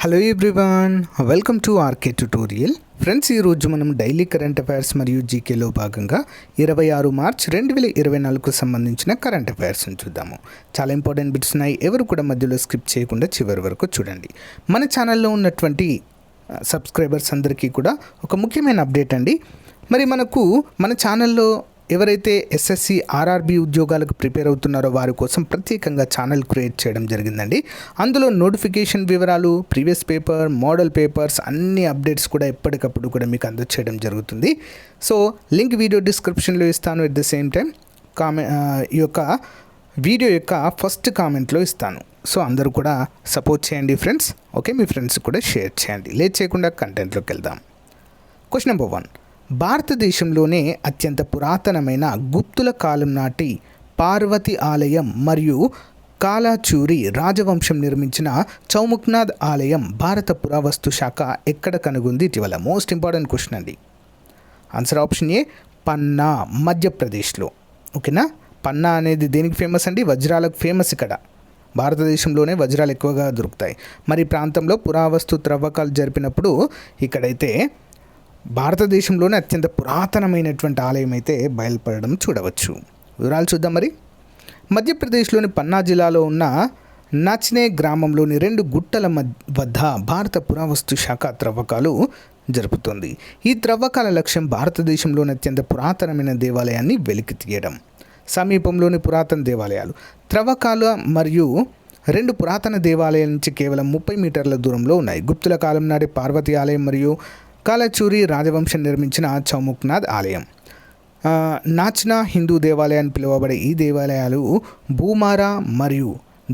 Hello everyone, welcome to RK tutorial. Friends, ఈరోజు మనం daily current affairs మరియు జీకేలో భాగంగా 26 మార్చ్ 2024కు సంబంధించిన కరెంట్ అఫైర్స్ని చూద్దాము. చాలా ఇంపార్టెంట్ బిట్స్ ఉన్నాయి. ఎవరు కూడా మధ్యలో స్కిప్ చేయకుండా చివరి వరకు చూడండి. మన ఛానల్లో ఉన్నటువంటి సబ్స్క్రైబర్స్ అందరికీ కూడా ఒక ముఖ్యమైన అప్డేట్ అండి. మరి మన ఛానల్లో ఎవరైతే ఎస్ఎస్సి ఆర్ఆర్బి ఉద్యోగాలకు ప్రిపేర్ అవుతున్నారో వారి కోసం ప్రత్యేకంగా ఛానల్ క్రియేట్ చేయడం జరిగిందండి. అందులో నోటిఫికేషన్ వివరాలు, ప్రీవియస్ పేపర్, మోడల్ పేపర్స్ అన్ని అప్డేట్స్ కూడా ఎప్పటికప్పుడు కూడా మీకు అందచేయడం జరుగుతుంది. సో లింక్ వీడియో డిస్క్రిప్షన్లో ఇస్తాను. ఎట్ ద సేమ్ టైం ఈ యొక్క వీడియో యొక్క ఫస్ట్ కామెంట్లో ఇస్తాను. సో అందరూ కూడా సపోర్ట్ చేయండి ఫ్రెండ్స్. ఓకే, మీ ఫ్రెండ్స్ కూడా షేర్ చేయండి. లేట్ చేయకుండా కంటెంట్లోకి వెళ్దాం. Question number 1. భారతదేశంలోనే అత్యంత పురాతనమైన గుప్తుల కాలం నాటి పార్వతి ఆలయం మరియు కాలాచూరి రాజవంశం నిర్మించిన చౌముఖ్నాథ్ ఆలయం భారత పురావస్తు శాఖ ఎక్కడ కనుగొంది ఇటీవల? మోస్ట్ ఇంపార్టెంట్ క్వశ్చన్ అండి. ఆన్సర్ ఆప్షన్ ఏ, పన్నా, మధ్యప్రదేశ్లో. ఓకేనా? పన్నా అనేది దేనికి ఫేమస్ అండి? వజ్రాలకు ఫేమస్. ఇక్కడ భారతదేశంలోనే వజ్రాలు ఎక్కువగా దొరుకుతాయి. మరి ఈ ప్రాంతంలో పురావస్తు త్రవ్వకాలు జరిపినప్పుడు ఇక్కడైతే భారతదేశంలోనే అత్యంత పురాతనమైనటువంటి ఆలయం అయితే బయలుపడడం చూడవచ్చు. వివరాలు చూద్దాం. మరి మధ్యప్రదేశ్లోని పన్నా జిల్లాలో ఉన్న నాచ్నే గ్రామంలోని 2 గుట్టల వద్ద భారత పురావస్తు శాఖ త్రవ్వకాలు జరుపుతోంది. ఈ త్రవ్వకాల లక్ష్యం భారతదేశంలోని అత్యంత పురాతనమైన దేవాలయాన్ని వెలికి తీయడం. సమీపంలోని పురాతన దేవాలయాలు త్రవ్వకాలు మరియు 2 పురాతన దేవాలయాల నుంచి కేవలం 30 మీటర్ల దూరంలో ఉన్నాయి. గుప్తుల కాలం నాటి పార్వతి ఆలయం మరియు కాలాచూరి రాజవంశం నిర్మించిన చౌముఖ్నాథ్ ఆలయం. నాచ్నా హిందూ దేవాలయాన్ని పిలువబడే ఈ దేవాలయాలు భూమారా మరియు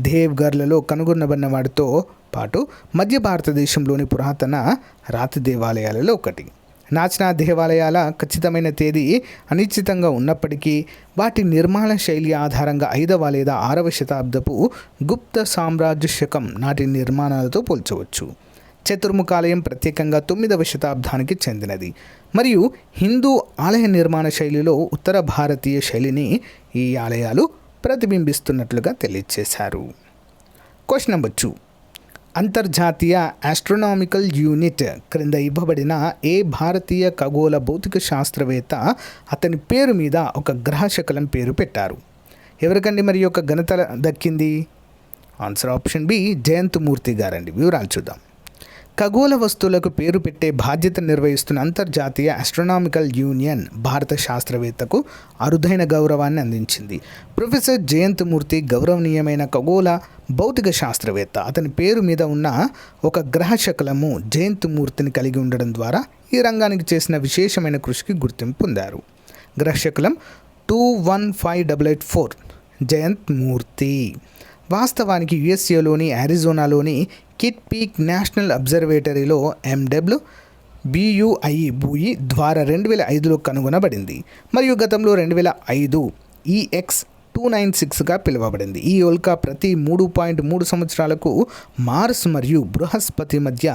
దేవ్గర్లలో కనుగొనబడిన వాటితో పాటు మధ్య భారతదేశంలోని పురాతన రాతి దేవాలయాలలో ఒకటి. నాచ్నా దేవాలయాల ఖచ్చితమైన తేదీ అనిశ్చితంగా ఉన్నప్పటికీ వాటి నిర్మాణ శైలి ఆధారంగా 5వ లేదా 6వ శతాబ్దపు గుప్త సామ్రాజ్య శకం నాటి నిర్మాణాలతో పోల్చవచ్చు. చతుర్ముఖాలయం ప్రత్యేకంగా 9వ శతాబ్దానికి చెందినది మరియు హిందూ ఆలయ నిర్మాణ శైలిలో ఉత్తర భారతీయ శైలిని ఈ ఆలయాలు ప్రతిబింబిస్తున్నట్లుగా తెలియజేశారు. Question number 2. అంతర్జాతీయ ఆస్ట్రోనామికల్ యూనిట్ క్రింద ఇవ్వబడిన ఏ భారతీయ ఖగోళ భౌతిక శాస్త్రవేత్త అతని పేరు మీద ఒక గ్రహ శకలం పేరు పెట్టారు? ఎవరికండి మరి యొక్క ఘనత దక్కింది? ఆన్సర్ ఆప్షన్ బి, జయంత్ మూర్తి గారండి. వివరాలు చూద్దాం. ఖగోళ వస్తువులకు పేరు పెట్టే బాధ్యత నిర్వహిస్తున్న అంతర్జాతీయ ఆస్ట్రోనామికల్ యూనియన్ భారత శాస్త్రవేత్తకు అరుదైన గౌరవాన్ని అందించింది. ప్రొఫెసర్ జయంత్ మూర్తి గౌరవనీయమైన ఖగోళ భౌతిక శాస్త్రవేత్త. అతని పేరు మీద ఉన్న ఒక గ్రహ శకలము జయంత్ మూర్తిని కలిగి ఉండడం ద్వారా ఈ రంగానికి చేసిన విశేషమైన కృషికి గుర్తింపు పొందారు. గ్రహ శకలం 215884 జయంత్ మూర్తి. వాస్తవానికి యుఎస్ఏలోని అరిజోనాలోని కిట్ పీక్ నేషనల్ అబ్జర్వేటరీలో MWBUI ద్వారా 2005లో కనుగొనబడింది మరియు గతంలో 2005 EX296గా పిలువబడింది. ఈ ఉల్కా ప్రతి 3.3 సంవత్సరాలకు మార్స్ మరియు బృహస్పతి మధ్య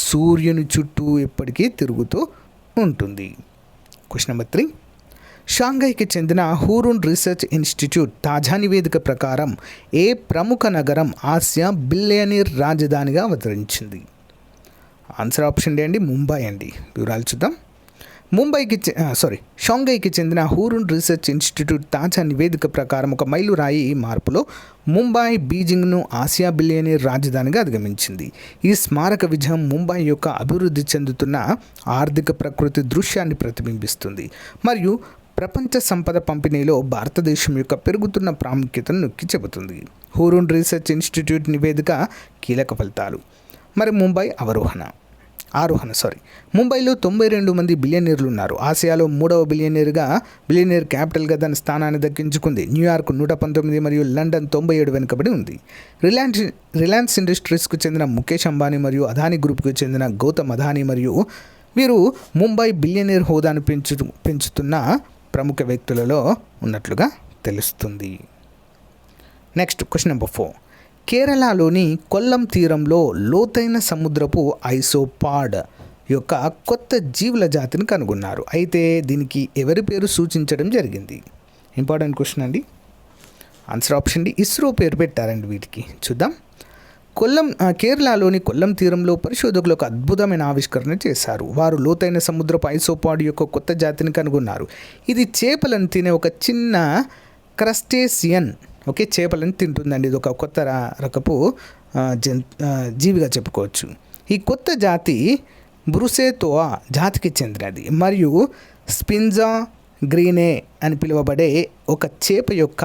సూర్యుని చుట్టూ ఎప్పటికీ తిరుగుతూ ఉంటుంది. Question number 3. షాంఘైకి చెందిన హూరున్ రీసెర్చ్ ఇన్స్టిట్యూట్ తాజా నివేదిక ప్రకారం ఏ ప్రముఖ నగరం ఆసియా బిలియనీర్ రాజధానిగా అవతరించింది? ఆన్సర్ ఆప్షన్ డి అండి, ముంబై అండి. వివరాలు చూద్దాం. షాంఘైకి చెందిన హూరున్ రీసెర్చ్ ఇన్స్టిట్యూట్ తాజా నివేదిక ప్రకారం ఒక మైలురాయి మార్పులో ముంబై బీజింగ్ను ఆసియా బిలియనీర్ రాజధానిగా అధిగమించింది. ఈ స్మారక విజయం ముంబై యొక్క అభివృద్ధి చెందుతున్న ఆర్థిక ప్రకృతి దృశ్యాన్ని ప్రతిబింబిస్తుంది మరియు ప్రపంచ సంపద పంపిణీలో భారతదేశం యొక్క పెరుగుతున్న ప్రాముఖ్యతను నొక్కి చెబుతుంది. హూరున్ రీసెర్చ్ ఇన్స్టిట్యూట్ నివేదిక కీలక ఫలితాలు. మరి ముంబైలో 92 మంది బిలియనీర్లు ఉన్నారు. ఆసియాలో 3వ బిలియనీర్ క్యాపిటల్గా దాని స్థానాన్ని దక్కించుకుంది. న్యూయార్క్ 119 మరియు లండన్ 97 వెనుకబడి ఉంది. రిలయన్స్ ఇండస్ట్రీస్కు చెందిన ముఖేష్ అంబానీ మరియు అదానీ గ్రూప్కు చెందిన గౌతమ్ అదానీ మరియు వీరు ముంబై బిలియనీర్ హోదాను పెంచుతున్న ప్రముఖ వ్యక్తులలో ఉన్నట్లుగా తెలుస్తుంది. Next question number 4. కేరళలోని కొల్లం తీరంలో లోతైన సముద్రపు ఐసోపాడ్ యొక్క కొత్త జీవుల జాతిని కనుగొన్నారు. అయితే దీనికి ఎవరి పేరు సూచించడం జరిగింది? ఇంపార్టెంట్ క్వశ్చన్ అండి. ఆన్సర్ ఆప్షన్ డి, ఇస్రో పేరు పెట్టారండి వీటికి. చూద్దాం. కేరళలోని కొల్లం తీరంలో పరిశోధకులు ఒక అద్భుతమైన ఆవిష్కరణ చేశారు. వారు లోతైన సముద్రపు ఐసోపాడ్ యొక్క కొత్త జాతిని కనుగొన్నారు. ఇది చేపలను తినే ఒక చిన్న క్రస్టేసియన్. ఓకే, చేపలను తింటుందండి. ఇది ఒక కొత్త రకపు జీవిగా చెప్పుకోవచ్చు. ఈ కొత్త జాతి బ్రుసేతోవా జాతికి చెందినది మరియు స్పిన్జా గ్రీనే అని పిలువబడే ఒక చేప యొక్క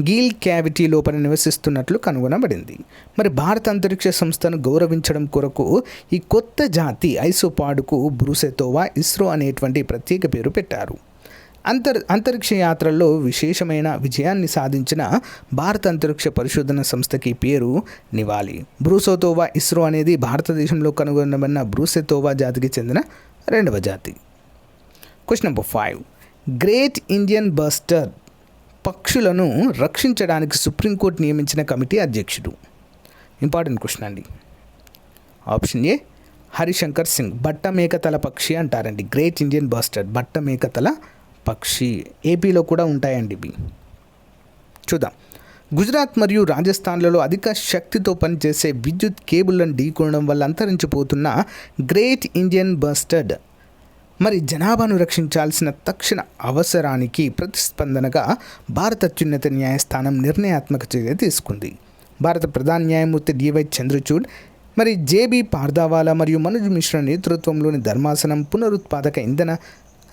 గీల్ క్యావిటీ లోపల నివసిస్తున్నట్లు కనుగొనబడింది. మరి భారత అంతరిక్ష సంస్థను గౌరవించడం కొరకు ఈ కొత్త జాతి ఐసోపాడ్కు బ్రుసేతోవా ఇస్రో అనేటువంటి ప్రత్యేక పేరు పెట్టారు. అంతరిక్ష యాత్రల్లో విశేషమైన విజయాన్ని సాధించిన భారత అంతరిక్ష పరిశోధన సంస్థకి పేరు నివాలి. బ్రూసోతోవా ఇస్రో అనేది భారతదేశంలో కనుగొనబడిన బ్రూసెతోవా జాతికి చెందిన రెండవ జాతి. Question number 5. Great Indian bustard పక్షులను రక్షించడానికి సుప్రీంకోర్టు నియమించిన కమిటీ అధ్యక్షుడు. ఇంపార్టెంట్ క్వశ్చన్ అండి. Option A Harishankar Singh. బట్ట మేకతల పక్షి అంటారండి గ్రేట్ ఇండియన్ బస్టర్డ్. బట్ట మేకతల పక్షి. ఏపీలో కూడా ఉంటాయండి ఇవి. చూద్దాం. గుజరాత్ మరియు రాజస్థాన్లలో అధిక శక్తితో పనిచేసే విద్యుత్ కేబుళ్లను ఢీకొనడం వల్ల అంతరించిపోతున్న గ్రేట్ ఇండియన్ బస్టర్డ్ మరి జనాభాను రక్షించాల్సిన తక్షణ అవసరానికి ప్రతిస్పందనగా భారత అత్యున్నత న్యాయస్థానం నిర్ణయాత్మక చర్య తీసుకుంది. భారత ప్రధాన న్యాయమూర్తి డివై చంద్రచూడ్ మరి జేబీ పార్దావాలా మరియు మనోజ్ మిశ్రా నేతృత్వంలోని ధర్మాసనం పునరుత్పాదక ఇంధన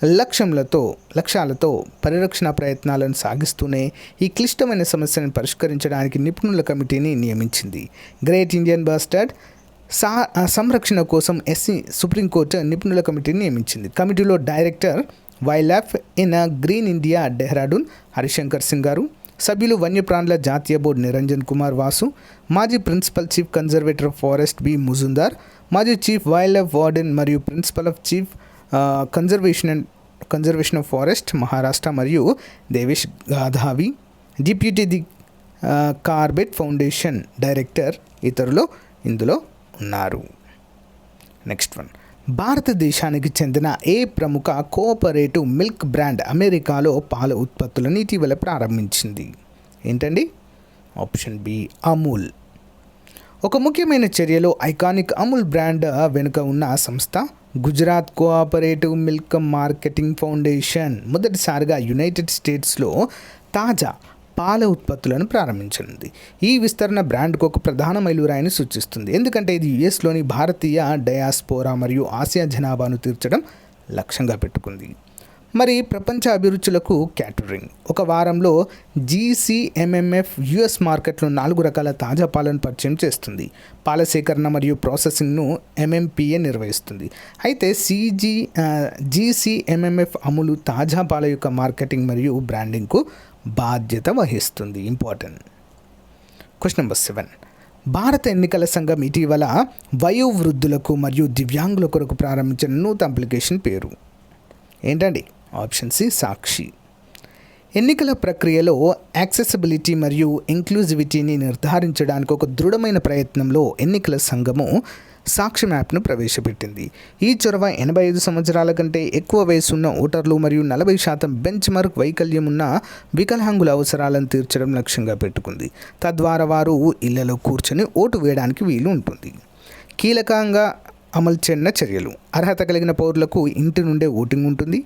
లక్ష్యాలతో పరిరక్షణ ప్రయత్నాలను సాగిస్తూనే ఈ క్లిష్టమైన సమస్యను పరిష్కరించడానికి నిపుణుల కమిటీని నియమించింది. గ్రేట్ ఇండియన్ బస్టర్డ్ సంరక్షణ కోసం సుప్రీంకోర్టు నిపుణుల కమిటీని నియమించింది. కమిటీలో director wild life in green India Dehradun Harishankar Singh గారు, సభ్యులు వన్యప్రాణుల జాతీయ బోర్డు నిరంజన్ కుమార్ వాసు, మాజీ principal chief conservator of forest B Mujumdar, మాజీ చీఫ్ వైల్డ్ లైఫ్ వార్డెన్ మరియు principal of chief conservation of forest Maharashtra మరియు Devesh Gadhavi, deputy the Corbett Foundation director ఇతరులు ఇందులో ఉన్నారు. Next one. భారతదేశానికి చెందిన ఏ ప్రముఖ కోఆపరేటివ్ మిల్క్ బ్రాండ్ అమెరికాలో పాల ఉత్పత్తులను ఇటీవల ప్రారంభించింది? ఏంటండి? Option B Amul. ఒక ముఖ్యమైన చర్యలో ఐకానిక్ అమూల్ బ్రాండ్ వెనుక ఉన్న సంస్థ Gujarat cooperative milk marketing foundation మొదటిసారిగా యునైటెడ్ స్టేట్స్లో తాజా పాల ఉత్పత్తులను ప్రారంభించనుంది. ఈ విస్తరణ బ్రాండ్కు ఒక ప్రధాన మైలురాయిని సూచిస్తుంది, ఎందుకంటే ఇది యుఎస్లోని భారతీయ డయాస్పోరా మరియు ఆసియా జనాభాను తీర్చడం లక్ష్యంగా పెట్టుకుంది. మరి ప్రపంచ అభిరుచులకు క్యాటరింగ్ ఒక వారంలో జీసీఎంఎంఎఫ్ యుఎస్ మార్కెట్లో 4 రకాల తాజా పాలను పరిచయం చేస్తుంది. పాల సేకరణ మరియు ప్రాసెసింగ్ను ఎంఎంపీఏ నిర్వహిస్తుంది. అయితే జీసీఎంఎంఎఫ్ అమలు తాజా పాల యొక్క మార్కెటింగ్ మరియు బ్రాండింగ్కు బాధ్యత వహిస్తుంది. ఇంపార్టెంట్. Question number 7. భారత ఎన్నికల సంఘం ఇటీవల వయోవృద్ధులకు మరియు దివ్యాంగుల కొరకు ప్రారంభించిన నూతన అప్లికేషన్ పేరు ఏంటండి? ఆప్షన్ సి సాక్షి. ఎన్నికల ప్రక్రియలో యాక్సెసిబిలిటీ మరియు ఇంక్లూజివిటీని నిర్ధారించడానికి ఒక దృఢమైన ప్రయత్నంలో ఎన్నికల సంఘము సాక్షి మ్యాప్ను ప్రవేశపెట్టింది. ఈ చొరవ 85 సంవత్సరాల కంటే ఎక్కువ వయసు ఉన్న ఓటర్లు మరియు 40% బెంచ్ మార్క్ వైకల్యం ఉన్న వికలాంగుల అవసరాలను తీర్చడం లక్ష్యంగా పెట్టుకుంది. తద్వారా వారు ఇళ్లలో కూర్చొని ఓటు వేయడానికి వీలు ఉంటుంది. కీలకంగా అమలు చేయన చర్యలు: అర్హత కలిగిన పౌరులకు ఇంటి నుండే ఓటింగ్ ఉంటుంది.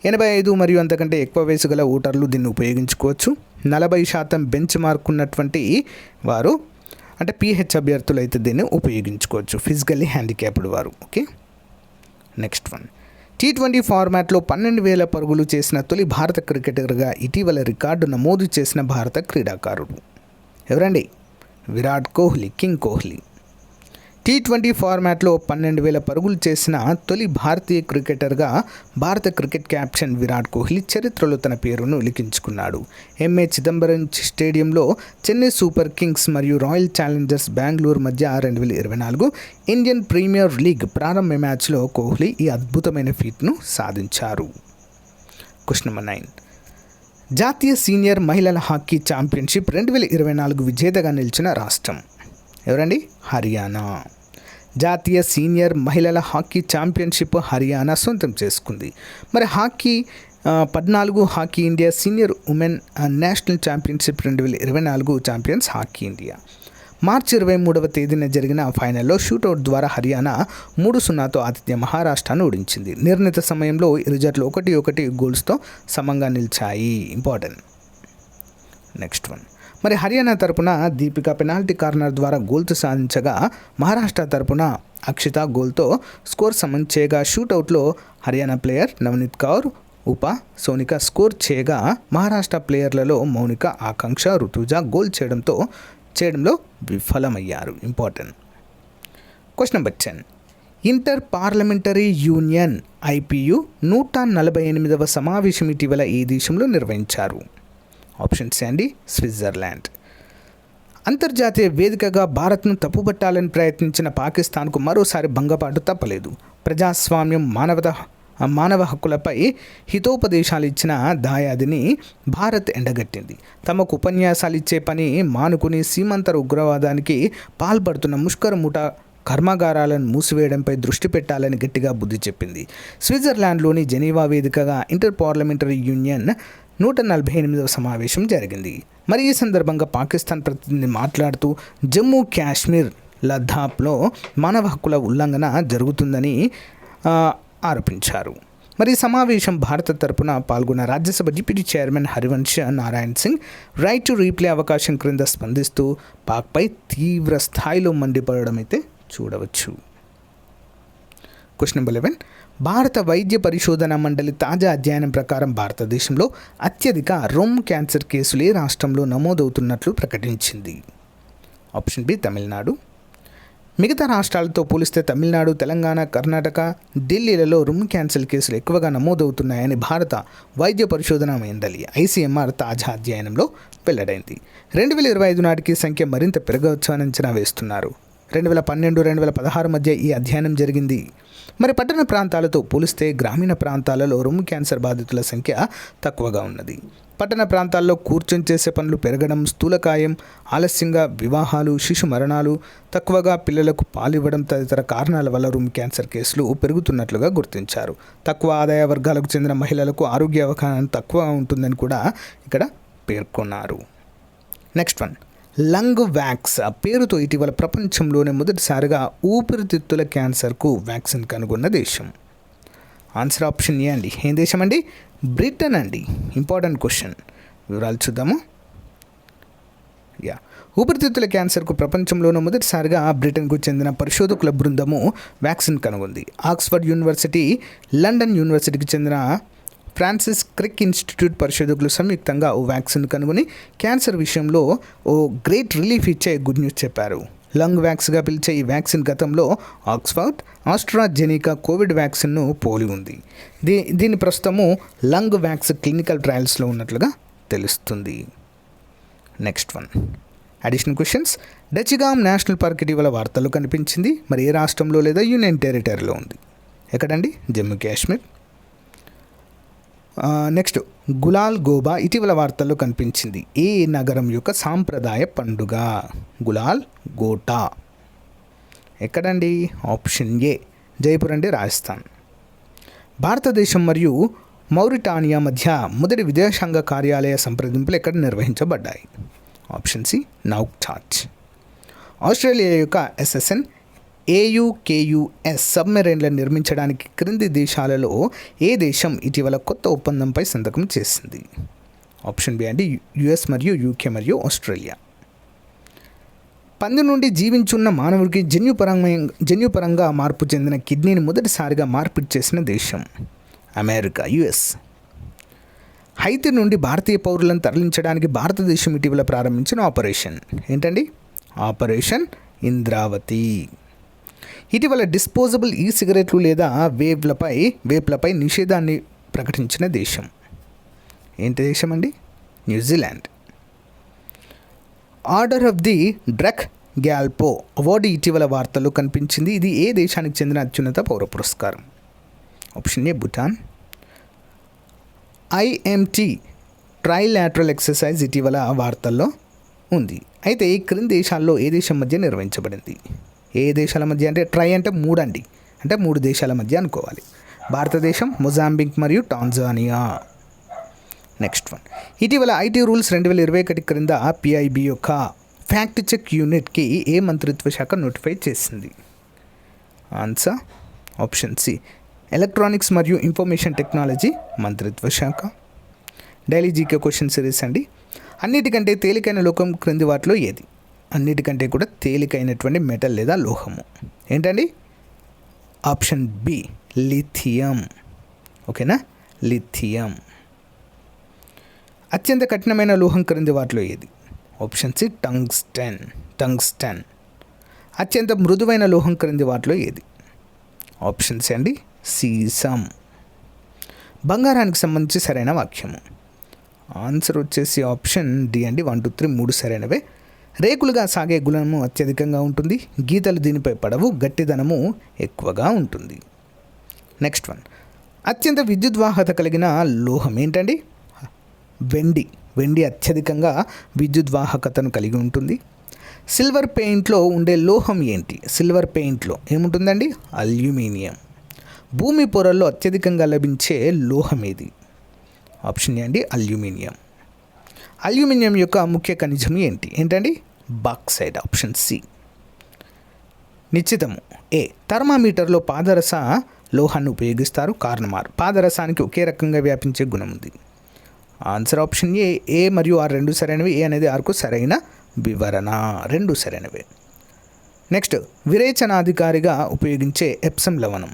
85 మరియు అంతకంటే ఎక్కువ వయసు గల ఓటర్లు దీన్ని ఉపయోగించుకోవచ్చు. 40% బెంచ్ మార్క్ ఉన్నటువంటి వారు అంటే పిహెచ్ అభ్యర్థులు అయితే దీన్ని ఉపయోగించుకోవచ్చు, ఫిజికల్లీ హ్యాండిక్యాప్డ్ వారు. ఓకే. Next one. T20 ఫార్మాట్లో 12,000 పరుగులు చేసిన తొలి భారత క్రికెటర్గా ఇటీవల రికార్డు నమోదు చేసిన భారత క్రీడాకారుడు ఎవరండి? విరాట్ కోహ్లీ, కింగ్ కోహ్లీ. T20 ఫార్మాట్లో 12,000 పరుగులు చేసిన తొలి భారతీయ క్రికెటర్గా భారత క్రికెట్ కెప్టెన్ విరాట్ కోహ్లీ చరిత్రలో తన పేరును లిఖించుకున్నాడు. ఎంఏ చిదంబరం స్టేడియంలో చెన్నై సూపర్ కింగ్స్ మరియు రాయల్ ఛాలెంజర్స్ బెంగళూరు మధ్య 2024 ఇండియన్ ప్రీమియర్ లీగ్ ప్రారంభ మ్యాచ్లో కోహ్లీ ఈ అద్భుతమైన ఫీట్ను సాధించారు. Question number 9. జాతీయ సీనియర్ మహిళల హాకీ ఛాంపియన్షిప్ 2024 విజేతగా నిలిచిన రాష్ట్రం ఎవరండి? హర్యానా. జాతీయ సీనియర్ మహిళల హాకీ ఛాంపియన్షిప్ హర్యానా సొంతం చేసుకుంది. మరి 14 hockey India senior women national championship 2024 champions hockey India. మార్చి 23వ తేదీన జరిగిన ఫైనల్లో షూటౌట్ ద్వారా హర్యానా 3-0తో ఆతిథ్య మహారాష్ట్రను ఓడించింది. నిర్ణీత సమయంలో ఇరు జట్లు 1-1 గోల్స్తో సమంగా నిలిచాయి. ఇంపార్టెంట్. Next one. మరి హర్యానా తరపున దీపిక పెనాల్టీ కార్నర్ ద్వారా గోల్తో సాధించగా మహారాష్ట్ర తరపున అక్షిత గోల్తో స్కోర్ సమం చేయగా షూటౌట్లో హర్యానా ప్లేయర్ నవనీత్ కౌర్, సోనిక స్కోర్ చేయగా మహారాష్ట్ర ప్లేయర్లలో మౌనిక, ఆకాంక్ష, రుతుజ గోల్ చేయడంలో విఫలమయ్యారు. Important. Question number 10. Inter parliamentary union IPU 148వ సమావేశం ఇటీవల ఏ దేశంలో నిర్వహించారు? ఆప్షన్స్ అండి. స్విట్జర్లాండ్. అంతర్జాతీయ వేదికగా భారత్ను తప్పుపట్టాలని ప్రయత్నించిన పాకిస్తాన్కు మరోసారి భంగపాటు తప్పలేదు. ప్రజాస్వామ్యం, మానవ హక్కులపై హితోపదేశాలు ఇచ్చిన దాయాదిని భారత్ ఎండగట్టింది. తమకు ఉపన్యాసాలు ఇచ్చే పని మానుకుని సీమాంతర ఉగ్రవాదానికి పాల్పడుతున్న ముష్కర్ ముఠా కర్మాగారాలను మూసివేయడంపై దృష్టి పెట్టాలని గట్టిగా బుద్ధి చెప్పింది. స్విట్జర్లాండ్లోని జెనీవా వేదికగా ఇంటర్ పార్లమెంటరీ యూనియన్ 148వ సమావేశం జరిగింది. మరి ఈ సందర్భంగా పాకిస్తాన్ ప్రతినిధి మాట్లాడుతూ జమ్మూ కాశ్మీర్, లద్దాఖ్లో మానవ హక్కుల ఉల్లంఘన జరుగుతుందని ఆరోపించారు. మరి ఈ సమావేశం భారత తరపున పాల్గొన్న Rajya Sabha deputy chairman Harivansh Narayan Singh right to reply అవకాశం క్రింద స్పందిస్తూ పాక్పై తీవ్ర స్థాయిలో మండిపడడం అయితే చూడవచ్చు. Question number 11. భారత వైద్య పరిశోధన మండలి తాజా అధ్యయనం ప్రకారం భారతదేశంలో అత్యధిక రొమ్ము క్యాన్సర్ కేసులు ఏ రాష్ట్రంలో నమోదవుతున్నట్లు ప్రకటించింది? Option B Tamil Nadu. మిగతా రాష్ట్రాలతో పోలిస్తే తమిళనాడు, తెలంగాణ, కర్ణాటక, ఢిల్లీలలో రొమ్ము క్యాన్సర్ కేసులు ఎక్కువగా నమోదవుతున్నాయని భారత వైద్య పరిశోధన మండలి ICMR తాజా అధ్యయనంలో వెల్లడైంది. 2025 నాటికి సంఖ్య మరింత పెరగవచ్చని అంచనా వేస్తున్నారు. 2012-2016 మధ్య ఈ అధ్యయనం జరిగింది. మరి పట్టణ ప్రాంతాలతో పోలిస్తే గ్రామీణ ప్రాంతాలలో రొమ్ము క్యాన్సర్ బాధితుల సంఖ్య తక్కువగా ఉన్నది. పట్టణ ప్రాంతాల్లో కూర్చొని చేసే పనులు పెరగడం, స్థూలకాయం, ఆలస్యంగా వివాహాలు, శిశు మరణాలు, తక్కువగా పిల్లలకు పాలు ఇవ్వడం తదితర కారణాల వల్ల రొమ్ము క్యాన్సర్ కేసులు పెరుగుతున్నట్లుగా గుర్తించారు. తక్కువ ఆదాయ వర్గాలకు చెందిన మహిళలకు ఆరోగ్య అవగాహన తక్కువగా ఉంటుందని కూడా ఇక్కడ పేర్కొన్నారు. Next one. లంగ్ వ్యాక్స్ పేరుతో ఇటీవల ప్రపంచంలోనే మొదటిసారిగా ఊపిరితిత్తుల క్యాన్సర్కు వ్యాక్సిన్ కనుగొన్న దేశం? ఆన్సర్ ఆప్షన్ ఏ అండి. ఏం దేశం అండి? బ్రిటన్ అండి. Important question. వివరాలు చూద్దాము. ఊపిరితిత్తుల క్యాన్సర్కు ప్రపంచంలోనే మొదటిసారిగా బ్రిటన్కు చెందిన పరిశోధకుల బృందము వ్యాక్సిన్ కనుగొంది. ఆక్స్ఫర్డ్ యూనివర్సిటీ, లండన్ యూనివర్సిటీకి చెందిన ఫ్రాన్సిస్ క్రిక్ ఇన్స్టిట్యూట్ పరిశోధకులు సంయుక్తంగా ఓ వ్యాక్సిన్ కనుగొని క్యాన్సర్ విషయంలో ఓ గ్రేట్ రిలీఫ్ ఇచ్చే గుడ్ న్యూస్ చెప్పారు. లంగ్ వ్యాక్స్గా పిలిచే ఈ వ్యాక్సిన్ గతంలో ఆక్స్ఫర్డ్ ఆస్ట్రాజెనికా కోవిడ్ వ్యాక్సిన్ను పోలి ఉంది. దీని ప్రస్తుతము లంగ్ వ్యాక్స్ క్లినికల్ ట్రయల్స్లో ఉన్నట్లుగా తెలుస్తుంది. Next one. Additional questions. Dachigam national park ఇటీవల వార్తల్లో కనిపించింది. మరి ఏ రాష్ట్రంలో లేదా యూనియన్ టెరిటరీలో ఉంది? ఎక్కడండి? జమ్మూ కాశ్మీర్. నెక్స్ట్. గులాల్ గోబా ఇటీవల వార్తల్లో కనిపించింది. ఏ నగరం యొక్క సాంప్రదాయ పండుగ? గులాల్ గోటా. ఎక్కడండి? ఆప్షన్ ఏ జైపూర్ అండి, రాజస్థాన్. భారతదేశం మరియు మౌరిటానియా మధ్య మొదటి విదేశాంగ కార్యాలయ సంప్రదింపులు ఎక్కడ నిర్వహించబడ్డాయి? Option C Nouakchott. ఆస్ట్రేలియా యొక్క SSN AUKUS సబ్మెరైన్లను నిర్మించడానికి క్రింది దేశాలలో ఏ దేశం ఇటీవల కొత్త ఒప్పందంపై సంతకం చేసింది? ఆప్షన్ బి అండి US మరియు UK మరియు ఆస్ట్రేలియా. పంది నుండి జీవించున్న మానవుడికి జన్యుపరంగా మార్పు చెందిన కిడ్నీని మొదటిసారిగా మార్పిడి చేసిన దేశం? America, US. హైతి నుండి భారతీయ పౌరులను తరలించడానికి భారతదేశం ఇటీవల ప్రారంభించిన ఆపరేషన్ ఏంటండి? ఆపరేషన్ ఇంద్రావతి. ఇటీవల డిస్పోజబుల్ సిగరెట్లు లేదా వేప్లపై నిషేధాన్ని ప్రకటించిన దేశం ఏంటి దేశం అండి? New Zealand. Order of the Druk Gyalpo award ఇటీవల వార్తల్లో కనిపించింది. ఇది ఏ దేశానికి చెందిన అత్యున్నత పౌర పురస్కారం? Option A Bhutan. IMT trilateral exercise ఇటీవల వార్తల్లో ఉంది. అయితే ఈ క్రింది దేశాల్లో ఏ దేశం మధ్య నిర్వహించబడింది? ఏ దేశాల మధ్య అంటే ట్రై అంటే 3 అండి, అంటే 3 దేశాల మధ్య అనుకోవాలి. భారతదేశం, మొజాంబిక్ మరియు టాంజానియా. Next one. ఇటీవల IT రూల్స్ 2021 క్రింద PIB యొక్క ఫ్యాక్ట్ చెక్ యూనిట్కి ఏ మంత్రిత్వ శాఖ నోటిఫై చేసింది? ఆన్సర్ ఆప్షన్ సి ఎలక్ట్రానిక్స్ మరియు ఇన్ఫర్మేషన్ టెక్నాలజీ మంత్రిత్వ శాఖ. డైలీ జీకే క్వశ్చన్ సిరీస్ అండి. అన్నిటికంటే తేలికైన లోహం క్రింది వాటిలో ఏది? అన్నిటికంటే కూడా తేలికైనటువంటి మెటల్ లేదా లోహము ఏంటండి? Option B lithium. ఓకేనా, లిథియం. అత్యంత కఠినమైన లోహం క్రింది వాటిలో ఏది? Option C tungsten. అత్యంత మృదువైన లోహం క్రింది వాటిలో ఏది? ఆప్షన్ సి అండి సీసం. బంగారానికి సంబంధించి సరైన వాక్యము. ఆన్సర్ వచ్చేసి ఆప్షన్ డి అండి. 1 2 3 3 సరైనవే. రేకులుగా సాగే గుణము అత్యధికంగా ఉంటుంది. గీతలు దీనిపై పడవు. గట్టిదనము ఎక్కువగా ఉంటుంది. Next one. అత్యంత విద్యుద్వాహకత కలిగిన లోహం ఏంటండి? వెండి అత్యధికంగా విద్యుద్వాహకతను కలిగి ఉంటుంది. సిల్వర్ పెయింట్లో ఉండే లోహం ఏంటి? సిల్వర్ పెయింట్లో ఏముంటుందండి? అల్యూమినియం. భూమి పొరల్లో అత్యధికంగా లభించే లోహం ఏది? ఆప్షన్ ఏ అండి అల్యూమినియం. అల్యూమినియం యొక్క ముఖ్య ఖనిజం ఏంటండి? బాక్సైట్. Option C. నిశ్చితము. ఏ థర్మామీటర్లో పాదరస లోహాన్ని ఉపయోగిస్తారు. కారణం పాదరసానికి ఒకే రకంగా వ్యాపించే గుణం ఉంది. ఆన్సర్ ఆప్షన్ ఏ మరియు ఆర్ రెండు సరైనవి. ఏ అనేది ఆర్కు సరైన వివరణ. రెండు సరైనవే. నెక్స్ట్, విరేచనాధికారిగా ఉపయోగించే ఎప్సమ్ లవణం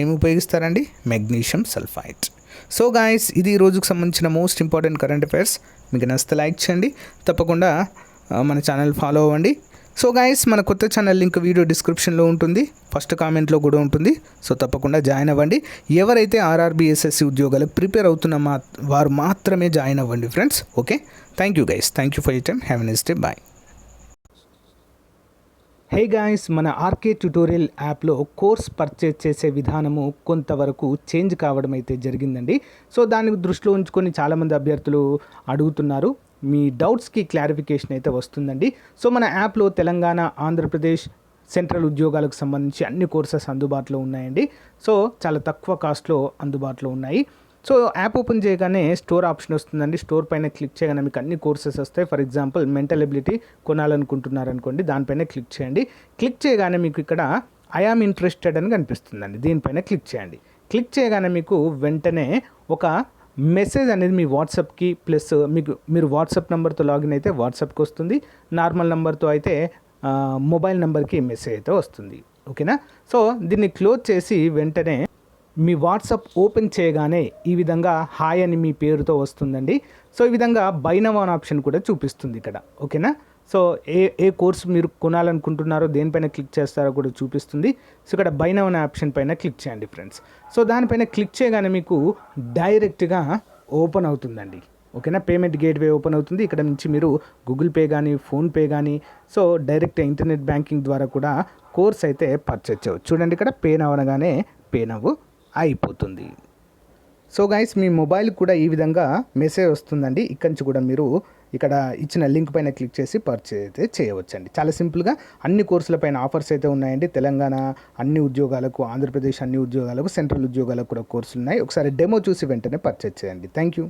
ఏమి ఉపయోగిస్తారండి? Magnesium sulphite. సో గాయస్, ఇది ఈ రోజుకు సంబంధించిన మోస్ట్ ఇంపార్టెంట్ కరెంట్ అఫైర్స్. మీకు నచ్చితే లైక్ చేయండి, తప్పకుండా మన ఛానల్ ఫాలో అవ్వండి. సో గాయస్, మన కొత్త ఛానల్ లింక్ వీడియో డిస్క్రిప్షన్లో ఉంటుంది, ఫస్ట్ కామెంట్లో కూడా ఉంటుంది. సో తప్పకుండా జాయిన్ అవ్వండి. ఎవరైతే ఆర్ఆర్బీ ఎస్ఎస్సి ఉద్యోగాలకు ప్రిపేర్ అవుతున్న వారు మాత్రమే జాయిన్ అవ్వండి friends. Okay, thank you guys. Thank you for your time. Have a nice day. Bye. Hey guys, మన ఆర్కే ట్యుటోరియల్ యాప్లో కోర్స్ పర్చేజ్ చేసే విధానము కొంతవరకు చేంజ్ కావడం అయితే జరిగిందండి. సో దాన్ని దృష్టిలో ఉంచుకొని చాలామంది అభ్యర్థులు అడుగుతున్నారు. మీ డౌట్స్కి క్లారిఫికేషన్ అయితే వస్తుందండి. సో మన యాప్లో తెలంగాణ, ఆంధ్రప్రదేశ్, సెంట్రల్ ఉద్యోగాలకు సంబంధించి అన్ని కోర్సెస్ అందుబాటులో ఉన్నాయండి. సో చాలా తక్కువ కాస్ట్లో అందుబాటులో ఉన్నాయి. సో యాప్ ఓపెన్ చేయగానే స్టోర్ ఆప్షన్ వస్తుందండి. స్టోర్ పైన క్లిక్ చేయగానే మీకు అన్ని కోర్సెస్ వస్తాయి. ఫర్ ఎగ్జాంపుల్ మెంటల్ ఎబిలిటీ కొనాలనుకుంటున్నారనుకోండి, దానిపైన క్లిక్ చేయండి. క్లిక్ చేయగానే మీకు ఇక్కడ ఐ ఆమ్ ఇంట్రెస్టెడ్ అని కనిపిస్తుందండి. దీనిపైన క్లిక్ చేయండి. క్లిక్ చేయగానే మీకు వెంటనే ఒక మెసేజ్ అనేది మీ వాట్సాప్కి ప్లస్ మీరు వాట్సాప్ నెంబర్తో లాగిన్ అయితే వాట్సాప్కి వస్తుంది. నార్మల్ నెంబర్తో అయితే మొబైల్ నెంబర్కి మెసేజ్ అయితే వస్తుంది. ఓకేనా? సో దీన్ని క్లోజ్ చేసి వెంటనే మీ వాట్సాప్ ఓపెన్ చేయగానే ఈ విధంగా హాయ్ అని మీ పేరుతో వస్తుందండి. సో ఈ విధంగా బై నౌ అనే ఆప్షన్ కూడా చూపిస్తుంది ఇక్కడ. ఓకేనా? సో ఏ కోర్స్ మీరు కొనాలనుకుంటున్నారో దేనిపైన క్లిక్ చేస్తారో కూడా చూపిస్తుంది. సో ఇక్కడ బై నౌ అనే ఆప్షన్ పైన క్లిక్ చేయండి ఫ్రెండ్స్. సో దానిపైన క్లిక్ చేయగానే మీకు డైరెక్ట్గా ఓపెన్ అవుతుందండి. ఓకేనా? పేమెంట్ గేట్వే ఓపెన్ అవుతుంది. ఇక్కడ నుంచి మీరు గూగుల్ పే కానీ, ఫోన్పే కానీ, సో డైరెక్ట్ ఇంటర్నెట్ బ్యాంకింగ్ ద్వారా కూడా కోర్స్ అయితే పర్చేజ్ చేయవచ్చు. చూడండి, ఇక్కడ పే నౌ అనగానే పే నౌ అయిపోతుంది. సో గైస్, మీ మొబైల్ కూడా ఈ విధంగా మెసేజ్ వస్తుందండి. ఇక్కడి నుంచి కూడా మీరు ఇక్కడ ఇచ్చిన లింక్ పైన క్లిక్ చేసి పర్చేజ్ అయితే చేయవచ్చండి. చాలా సింపుల్గా అన్ని కోర్సులపైన ఆఫర్స్ అయితే ఉన్నాయండి. తెలంగాణ అన్ని ఉద్యోగాలకు, ఆంధ్రప్రదేశ్ అన్ని ఉద్యోగాలకు, సెంట్రల్ ఉద్యోగాలకు కూడా కోర్సులు ఉన్నాయి. ఒకసారి డెమో చూసి వెంటనే పర్చేజ్ చేయండి. Thank you.